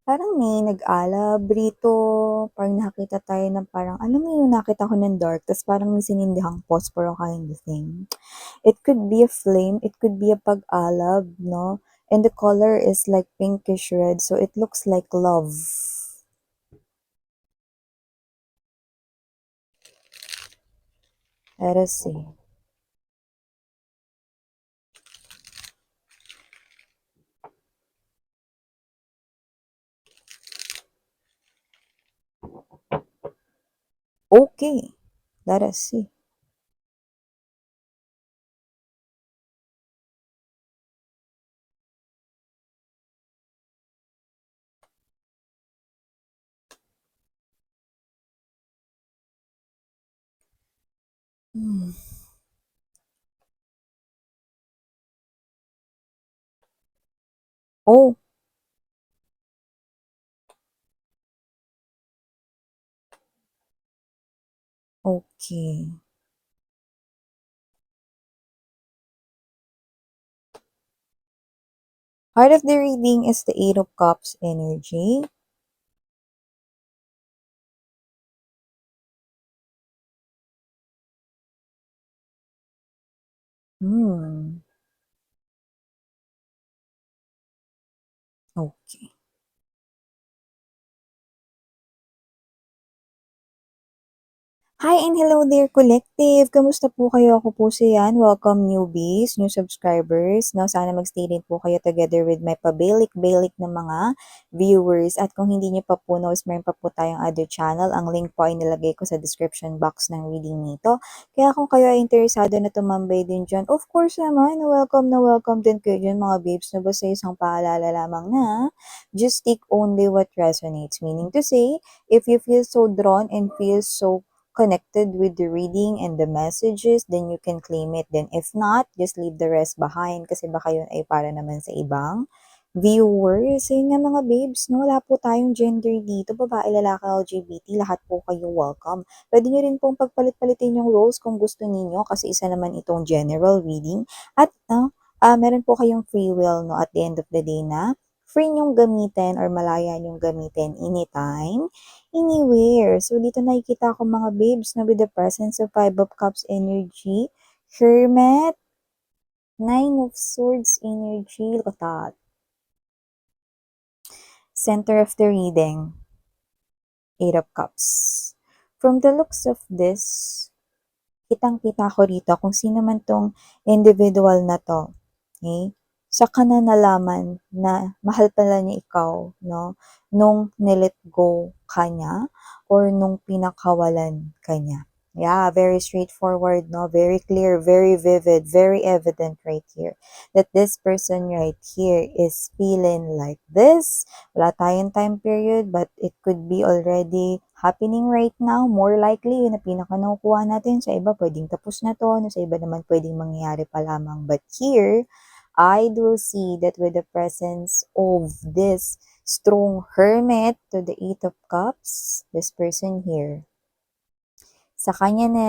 Parang may nag-alab rito, parang nakita tayo ng parang, alam mo yung nakita ko ng dark, tas parang may sinindihang posporo kind of thing. It could be a flame, it could be a pag-alab, no? And the color is like pinkish red, so it looks like love. Let us see. Okay, let us see. Hmm. Oh, okay. Part of the reading is the Eight of Cups energy. Hmm. Okay. Hi and hello there, collective! Kamusta po kayo? Ako po si Yan. Welcome newbies, new subscribers. No, sana magstay din po kayo together with my pabalik-balik na mga viewers. At kung hindi niyo pa po knows, meron pa po tayong other channel. Ang link po ay nilagay ko sa description box ng reading nito. Kaya kung kayo ay interesado na tumambay din dyan, of course naman, na welcome din kayo dyan mga babes. Na basta isang paalala lamang na just take only what resonates. Meaning to say, if you feel so drawn and feel so connected with the reading and the messages, then you can claim it. Then if not, just leave the rest behind kasi baka yun ay para naman sa ibang viewers. Ayun nga mga babes, no? Wala po tayong gender dito. Babae, lalaki, LGBT, lahat po kayo welcome. Pwede nyo rin pong pagpalit-palitin yung roles kung gusto ninyo kasi isa naman itong general reading. At meron po kayong free will no, at the end of the day na free nyong gamitin or malaya nyong gamitin anytime anywhere. So, dito nakikita ko mga babes na with the presence of Five of Cups energy, Hermit, Nine of Swords energy, look at that. Center of the reading, Eight of Cups. From the looks of this, kitang-kita ko rito kung sino man tong individual na to. Okay? Saka na nalaman na mahal pala niya ikaw, no? Nung nilet go ka niya or nung pinakawalan ka niya. Yeah, very straightforward, no? Very clear, very vivid, very evident right here. That this person right here is feeling like this. Wala tayong time period, but it could be already happening right now. More likely, yun na pinaka nakukuha natin. Sa iba, pwedeng tapos na to. No? Sa iba naman, pwedeng mangyayari pa lamang. But here, I do see that with the presence of this strong hermit to the Eight of Cups, this person here, sa kanya na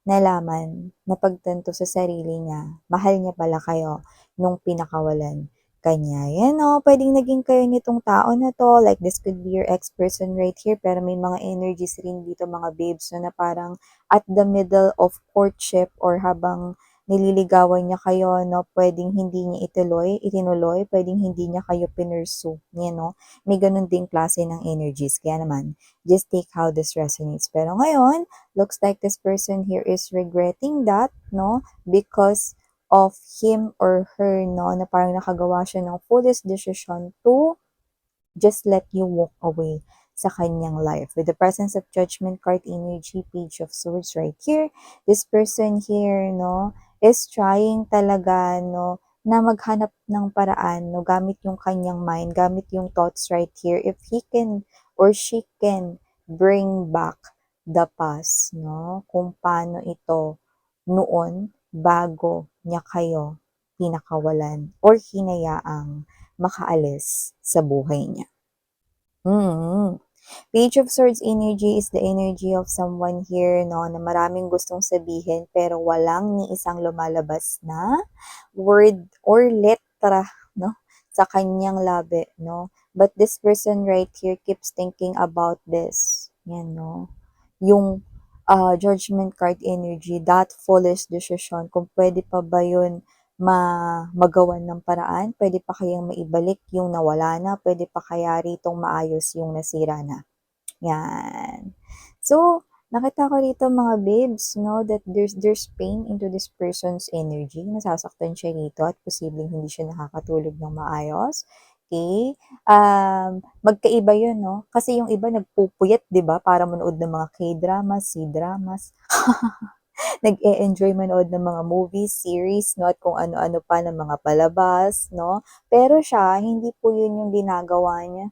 nalaman, napagtanto sa sarili niya, mahal niya pala kayo nung pinakawalan kanya. Yan o, pwedeng naging kayo nitong tao na to. Like, this could be your ex-person right here. Pero may mga energies rin dito, mga babes, no, na parang at the middle of courtship or habang nililigawan niya kayo, no, pwedeng hindi niya itinuloy, pwedeng hindi niya kayo pinursu. Yan, no? May ganun ding klase ng energies. Kaya naman, just take how this resonates. Pero ngayon, looks like this person here is regretting that, no? Because of him or her, no? Na parang nakagawa siya ng foolish decision to just let you walk away sa kanyang life. With the presence of Judgment card energy, Page of Swords right here, this person here, no, is trying talaga, no, na maghanap ng paraan, no, gamit yung kanyang mind, gamit yung thoughts right here, if he can or she can bring back the past, no, kung paano ito noon bago niya kayo pinakawalan or hinayaang makaalis sa buhay niya. Mm. Page of Swords energy is the energy of someone here, no, na maraming gustong sabihin pero walang ni isang lumalabas na word or letra, no, sa kanyang labi, no. But this person right here keeps thinking about this. Yan, no? Yung judgment card energy, that foolish decision, kung pwede pa ba yun magawan ng paraan, pwede pa kayang maibalik yung nawala na, pwede pa kaya ritong maayos yung nasira na. Yan. So, nakita ko rito mga babes, no, that there's pain into this person's energy. Nasasaktan siya rito at posibleng hindi siya nakakatulog ng maayos. Okay? Magkaiba yun, no? Kasi yung iba nagpupuyat, di ba? Para manood ng mga K-dramas, C-dramas. Nag-e-enjoy manood ng mga movies, series, no, at kung ano-ano pa ng mga palabas, no. Pero siya, hindi po yun yung ginagawa niya.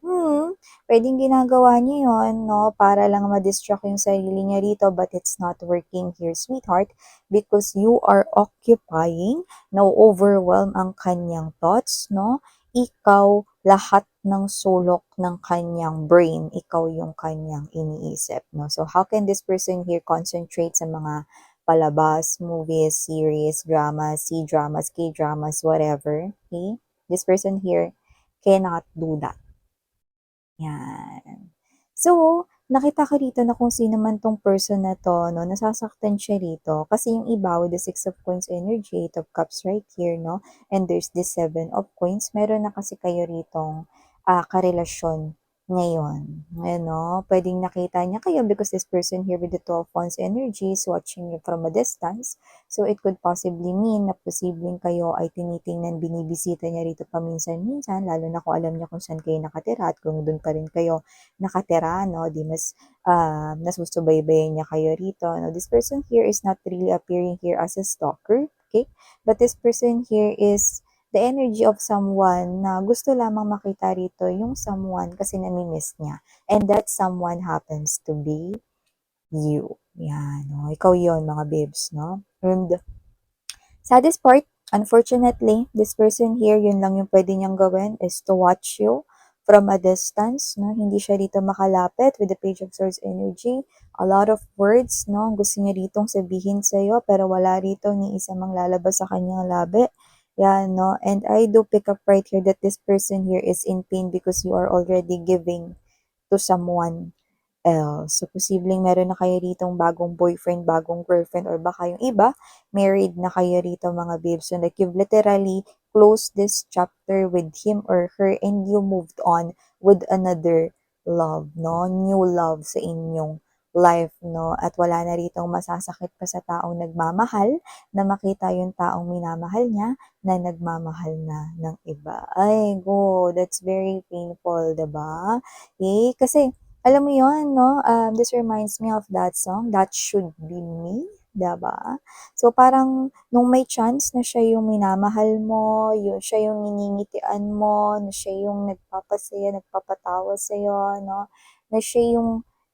Pwedeng ginagawa niya yun, no, para lang ma-distract yung sarili niya rito, but it's not working here, sweetheart, because you are occupying, na-overwhelm ang kanyang thoughts, no. Ikaw, lahat ng sulok ng kanyang brain, ikaw yung kanyang iniisip, no. So, how can this person here concentrate sa mga palabas, movies, series, dramas, C-dramas, K-dramas, whatever. Okay? This person here cannot do that. Yan. So, nakita ko rito na kung sino man tong person na to, no, nasasaktan siya rito. Kasi yung iba with the 6 of coins energy, 8 of cups right here, no, and there's this 7 of coins, meron na kasi kayo ritong karelasyon ngayon. Ano, pwedeng nakita niya kayo because this person here with the 2 of wands energy is watching you from a distance. So, it could possibly mean na posibleng kayo ay tinitingnan, binibisita niya rito paminsan-minsan, lalo na kung alam niya kung saan kayo nakatira at kung doon pa rin kayo nakatira, no, di mas nasusubaybayan niya kayo rito. No, this person here is not really appearing here as a stalker, okay? But this person here is the energy of someone na gusto lamang makita rito yung someone kasi nami-miss niya. And that someone happens to be you. Yan, no? Ikaw yon mga babes, no? And saddest part, unfortunately, this person here, yun lang yung pwede niyang gawin is to watch you from a distance, no? Hindi siya dito makalapit with the Page of Swords energy. A lot of words, no? Gusto niya ditong sabihin sa'yo, pero wala rito ni isa mang lalabas sa kanyang labi. Yan, no? And I do pick up right here that this person here is in pain because you are already giving to someone else. So, posibleng meron na kayo ditong bagong boyfriend, bagong girlfriend, or baka yung iba, married na kayo rito mga babes. So, like, you've literally closed this chapter with him or her and you moved on with another love, no? New love sa inyong life, no? At wala na ritong masasakit pa sa taong nagmamahal na makita yung taong minamahal niya na nagmamahal na ng iba. Ay, go, that's very painful, diba? Okay? Kasi, alam mo yon, no? This reminds me of that song, That Should Be Me, diba? So, parang nung may chance na siya yung minamahal mo, siya yung niningitian mo, na siya yung nagpapasaya, nagpapatawa sa'yo, no? Na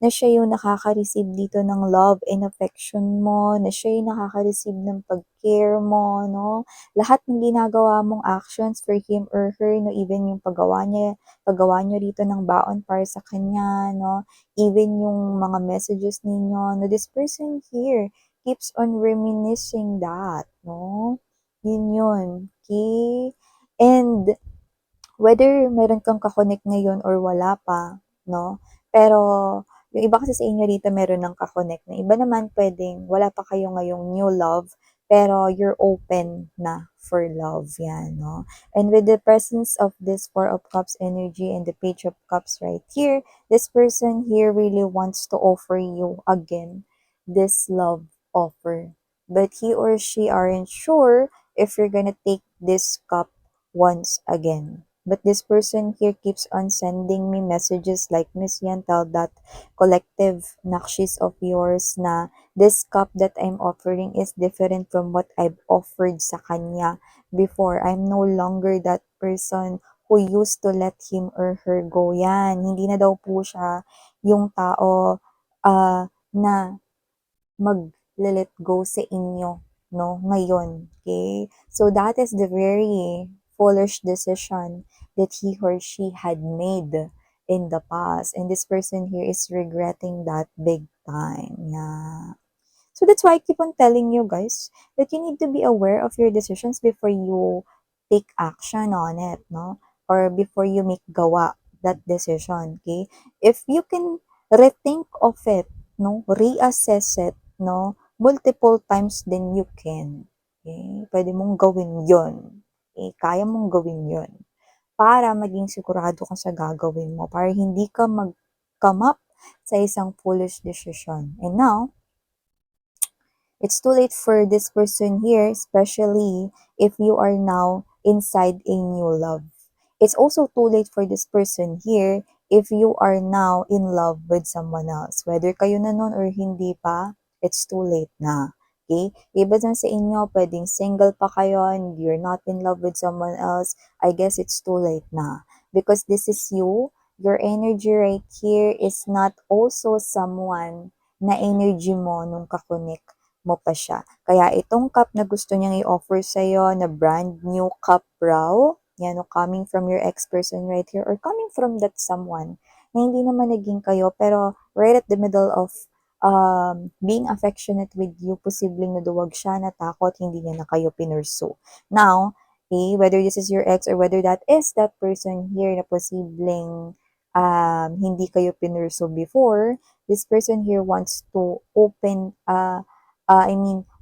siya yung nakaka-receive dito ng love and affection mo, na siya yung nakaka-receive ng pag-care mo, no? Lahat ng ginagawa mong actions for him or her, no? Even yung paggawa nyo rito ng baon para sa kanya, no? Even yung mga messages ninyo, no? This person here keeps on reminiscing that, no? Yun. Okay? And whether meron kang kakonek ngayon or wala pa, no? Pero, yung iba kasi sa inyo dito meron ng kakonek na iba naman pwedeng wala pa kayo ngayong new love, pero you're open na for love, yan, no? And with the presence of this Four of Cups energy and the Page of Cups right here, this person here really wants to offer you again this love offer. But he or she aren't sure if you're gonna take this cup once again. But this person here keeps on sending me messages like, Miss Yantal, that collective nakshis of yours na this cup that I'm offering is different from what I've offered sa kanya before. I'm no longer that person who used to let him or her go. Yan, hindi na daw po siya yung tao na mag-let go sa inyo, no, ngayon, okay? So, that is the very foolish decision that he or she had made in the past. And this person here is regretting that big time. Yeah. So, that's why I keep on telling you guys that you need to be aware of your decisions before you take action on it, no? Or before you make gawa that decision, okay? If you can rethink of it, no, reassess it, no, multiple times, then you can. Okay? Pwede mong gawin yon. Okay? Kaya mong gawin yon para maging sigurado ka sa gagawin mo, para hindi ka mag-come up sa isang foolish decision. And now, it's too late for this person here, especially if you are now inside a new love. It's also too late for this person here if you are now in love with someone else. Whether kayo na nun or hindi pa, it's too late na. Okay? Iba dyan sa inyo, pwedeng single pa kayo and you're not in love with someone else. I guess it's too late na. Because this is you. Your energy right here is not also someone na energy mo nung kakonek mo pa siya. Kaya itong cup na gusto niyang i-offer sa'yo na brand new cup raw, yan o, coming from your ex-person right here or coming from that someone na hindi naman naging kayo pero right at the middle of being affectionate with you, posibleng naduwag siya, natakot, hindi niya na kayo pinurso. Now, whether this is your ex or whether that is that person here na posibleng hindi kayo pinurso before, this person here wants to open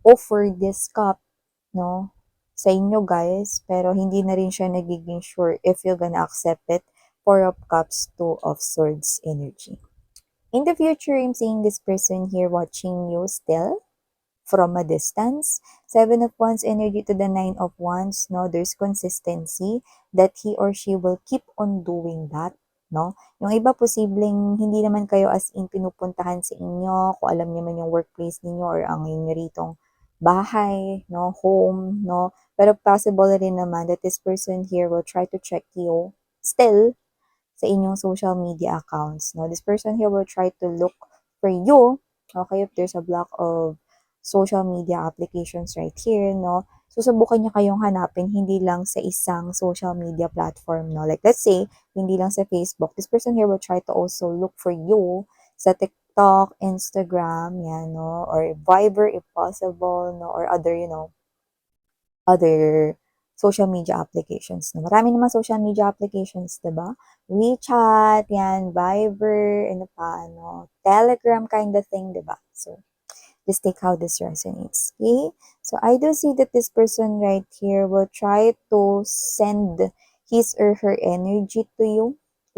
offer this cup, no, sa inyo guys, pero hindi na rin siya nagiging sure if you're gonna accept it. Four of Cups, Two of Swords energy. In the future, I'm seeing this person here watching you still from a distance. Seven of Wands energy to the Nine of Wands, no, there's consistency that he or she will keep on doing that, no? Yung iba posibleng hindi naman kayo as in pinupuntahan sa inyo, kung alam niyo man yung workplace ninyo or ang inyo ritong bahay, no, home, no? Pero possible rin naman that this person here will try to check you still sa inyong social media accounts, no? This person here will try to look for you, okay, if there's a block of social media applications right here, no? Susubukan niya kayong hanapin hindi lang sa isang social media platform, no? Like, let's say, hindi lang sa Facebook. This person here will try to also look for you sa TikTok, Instagram, yan, no? Or Viber if possible, no? Or other, other social media applications. No? Marami naman social media applications, diba? WeChat, yan, Viber, ano pa, Telegram kind of thing, diba? So, just take how this resonates. Okay? So I do see that this person right here will try to send his or her energy to you,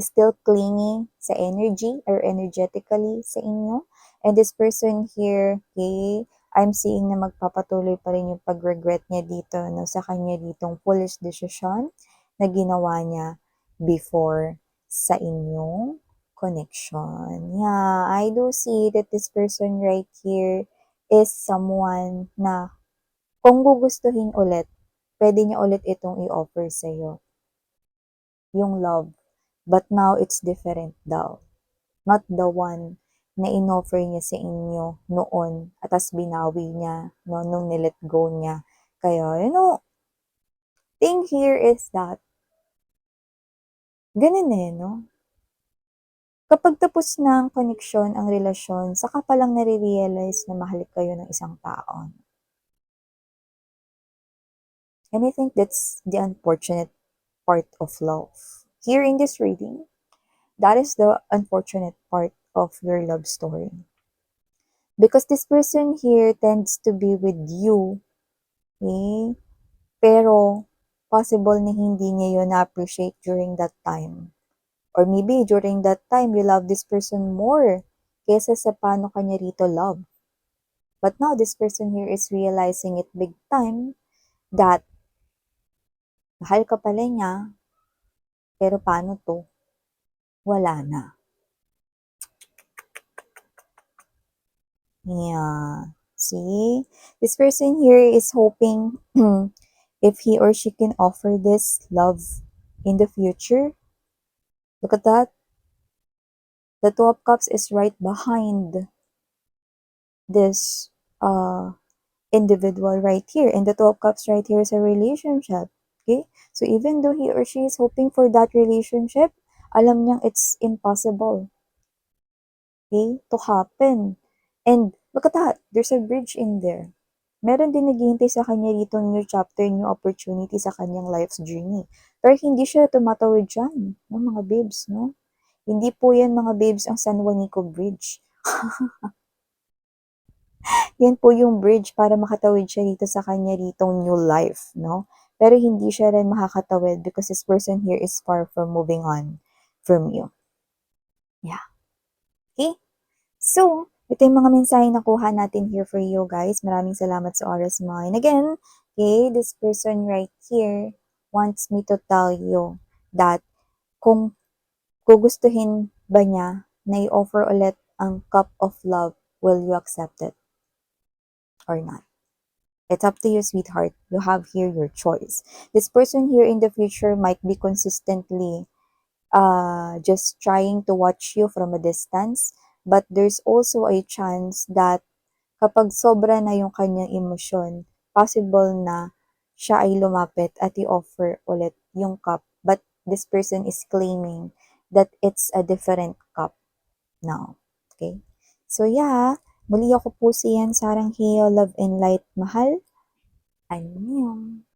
still clinging sa energy or energetically sa inyo. And this person here, okay, I'm seeing na magpapatuloy pa rin yung pag-regret niya dito, no, sa kanya ditong foolish decision na ginawa niya before sa inyong connection. Yeah, I do see that this person right here is someone na kung gugustuhin ulit, pwede niya ulit itong i-offer sa'yo. Yung love. But now, it's different daw. Not the one na in-offer niya sa inyo noon at as binawi niya no, nung nilet go niya. Kaya, thing here is that, ganun no? Kapag tapos na ang koneksyon, ang relasyon, saka pa lang nare-realize na mahal kayo ng isang tao. And I think that's the unfortunate part of love. Here in this reading, that is the unfortunate part of your love story. Because this person here tends to be with you, okay? Pero possible na hindi niya yun na-appreciate during that time. Or maybe during that time, you love this person more kesa sa paano kanya rito love. But now, this person here is realizing it big time that mahal ka pala niya, pero paano to? Wala na. Yeah. See? This person here is hoping if he or she can offer this love in the future. Look at that. The Two of Cups is right behind this individual right here. And the Two of Cups right here is a relationship. Okay? So even though he or she is hoping for that relationship, alam niyang it's impossible. Okay? To happen. And look at that. There's a bridge in there. Meron din naghihintay sa kanya dito new chapter, new opportunity sa kanyang life's journey. Pero hindi siya tumatawid diyan, no, mga babes, no? Hindi po yan mga babes ang San Juanico Bridge. Yan po yung bridge para makatawid siya dito sa kanya ditong new life, no? Pero hindi siya rin makakatawid because this person here is far from moving on from you. Yeah. Okay? So, ito yung mga mensahe na kuha natin here for you guys. Maraming salamat sa oras mo. And again, okay, this person right here wants me to tell you that kung gugustuhin ba niya na i-offer ulit ang cup of love, will you accept it or not? It's up to you, sweetheart. You have here your choice. This person here in the future might be consistently just trying to watch you from a distance, but there's also a chance that kapag sobra na yung kanyang emosyon, possible na siya ay lumapit at i-offer ulit yung cup. But this person is claiming that it's a different cup now. Okay? So yeah, muli ako po si Yan Sarang Heo, Love and Light Mahal. Annyeong.